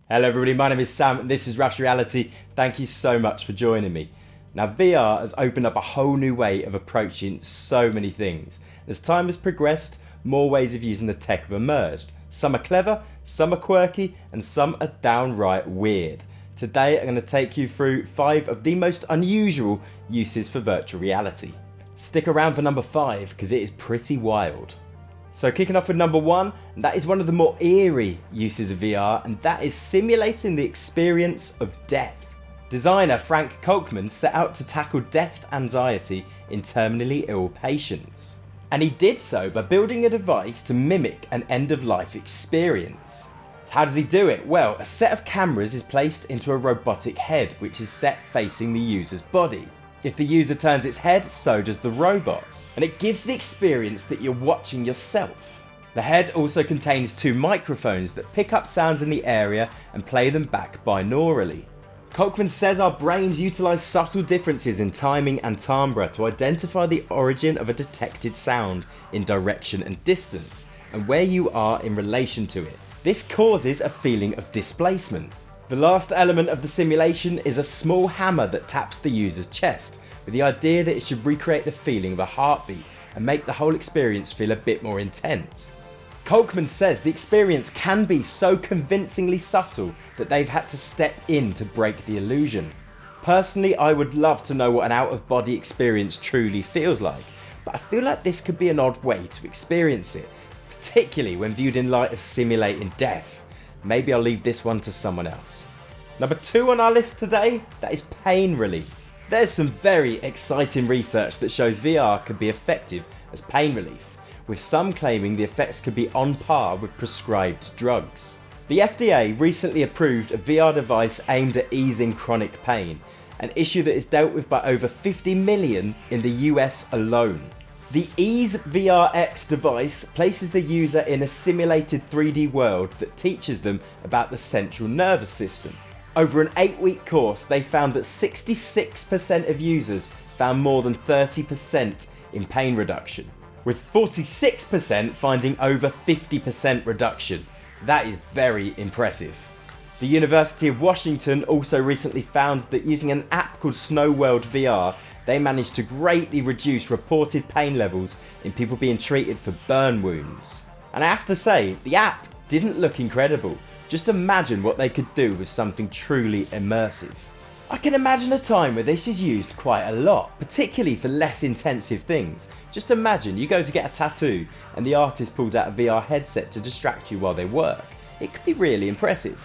Hello everybody, my name is Sam and this is Rush Reality. Thank you so much for joining me. Now VR has opened up a whole new way of approaching so many things. As time has progressed, more ways of using the tech have emerged. Some are clever, some are quirky, and some are downright weird. Today I'm going to take you through 5 of the most unusual uses for virtual reality. Stick around for number 5 because it is pretty wild. So kicking off with number 1, that is one of the more eerie uses of VR, and that is simulating the experience of death. Designer Frank Kolkman set out to tackle death anxiety in terminally ill patients. And he did so by building a device to mimic an end-of-life experience. How does he do it? Well, a set of cameras is placed into a robotic head which is set facing the user's body. If the user turns its head, so does the robot. And it gives the experience that you're watching yourself. The head also contains 2 microphones that pick up sounds in the area and play them back binaurally. Kolkman says our brains utilise subtle differences in timing and timbre to identify the origin of a detected sound in direction and distance, and where you are in relation to it. This causes a feeling of displacement. The last element of the simulation is a small hammer that taps the user's chest, with the idea that it should recreate the feeling of a heartbeat and make the whole experience feel a bit more intense. Kolkman says the experience can be so convincingly subtle that they've had to step in to break the illusion. Personally, I would love to know what an out-of-body experience truly feels like, but I feel like this could be an odd way to experience it, particularly when viewed in light of simulating death. Maybe I'll leave this one to someone else. Number 2 on our list today, that is pain relief. There's some very exciting research that shows VR could be effective as pain relief, with some claiming the effects could be on par with prescribed drugs. The FDA recently approved a VR device aimed at easing chronic pain, an issue that is dealt with by over 50 million in the US alone. The Ease VRX device places the user in a simulated 3D world that teaches them about the central nervous system. Over an 8-week course, they found that 66% of users found more than 30% in pain reduction, with 46% finding over 50% reduction. That is very impressive. The University of Washington also recently found that using an app called Snow World VR, they managed to greatly reduce reported pain levels in people being treated for burn wounds. And I have to say, the app didn't look incredible. Just imagine what they could do with something truly immersive. I can imagine a time where this is used quite a lot, particularly for less intensive things. Just imagine you go to get a tattoo and the artist pulls out a VR headset to distract you while they work. It could be really impressive.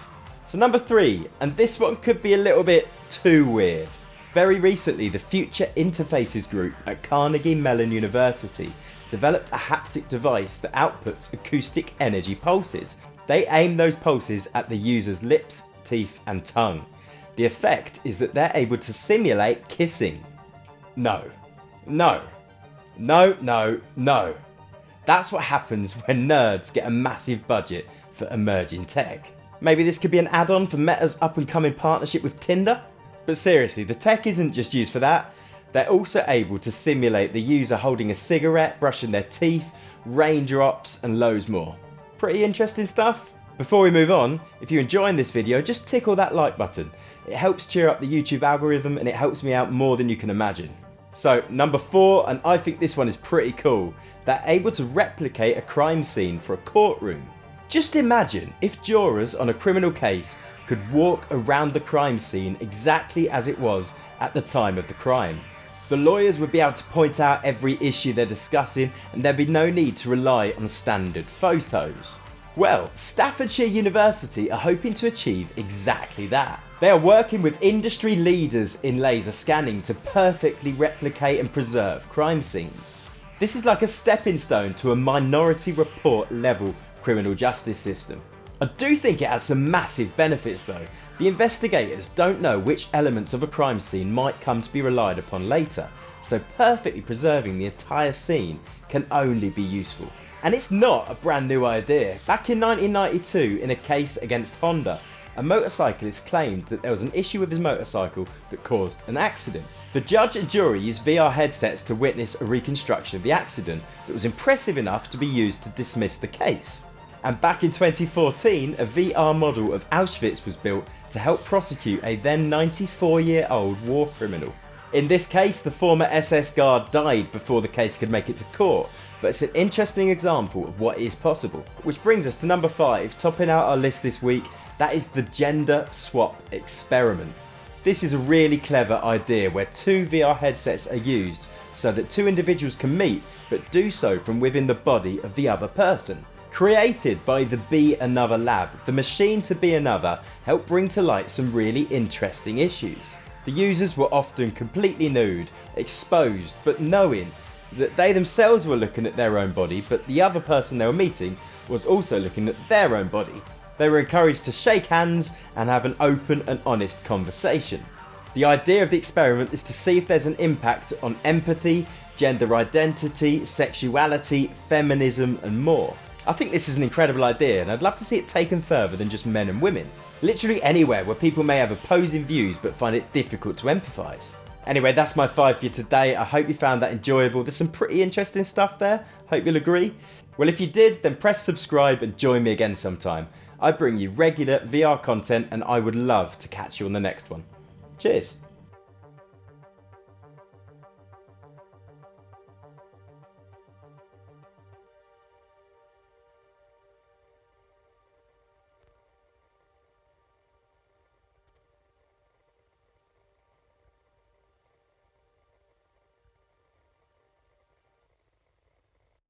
So number 3, and this one could be a little bit too weird. Very recently, the Future Interfaces group at Carnegie Mellon University developed a haptic device that outputs acoustic energy pulses. They aim those pulses at the user's lips, teeth and tongue. The effect is that they're able to simulate kissing. No. That's what happens when nerds get a massive budget for emerging tech. Maybe this could be an add-on for Meta's up-and-coming partnership with Tinder? But seriously, the tech isn't just used for that. They're also able to simulate the user holding a cigarette, brushing their teeth, raindrops and loads more. Pretty interesting stuff. Before we move on, if you're enjoying this video, just tickle that like button. It helps cheer up the YouTube algorithm and it helps me out more than you can imagine. So number 4, and I think this one is pretty cool, they're able to replicate a crime scene for a courtroom. Just imagine if jurors on a criminal case could walk around the crime scene exactly as it was at the time of the crime. The lawyers would be able to point out every issue they're discussing and there'd be no need to rely on standard photos. Well, Staffordshire University are hoping to achieve exactly that. They are working with industry leaders in laser scanning to perfectly replicate and preserve crime scenes. This is like a stepping stone to a Minority Report level criminal justice system. I do think it has some massive benefits though. The investigators don't know which elements of a crime scene might come to be relied upon later, so perfectly preserving the entire scene can only be useful. And it's not a brand new idea. Back in 1992, in a case against Honda, a motorcyclist claimed that there was an issue with his motorcycle that caused an accident. The judge and jury used VR headsets to witness a reconstruction of the accident that was impressive enough to be used to dismiss the case. And back in 2014, a VR model of Auschwitz was built to help prosecute a then 94-year-old war criminal. In this case, the former SS guard died before the case could make it to court, but it's an interesting example of what is possible. Which brings us to number 5, topping out our list this week, that is the gender swap experiment. This is a really clever idea where 2 VR headsets are used so that 2 individuals can meet, but do so from within the body of the other person. Created by the Be Another lab, the machine to Be Another helped bring to light some really interesting issues. The users were often completely nude, exposed, but knowing that they themselves were looking at their own body, but the other person they were meeting was also looking at their own body. They were encouraged to shake hands and have an open and honest conversation. The idea of the experiment is to see if there's an impact on empathy, gender identity, sexuality, feminism, and more. I think this is an incredible idea, and I'd love to see it taken further than just men and women. Literally anywhere where people may have opposing views but find it difficult to empathise. Anyway, that's my 5 for you today. I hope you found that enjoyable. There's some pretty interesting stuff there. Hope you'll agree. Well, if you did, then press subscribe and join me again sometime. I bring you regular VR content and I would love to catch you on the next one. Cheers.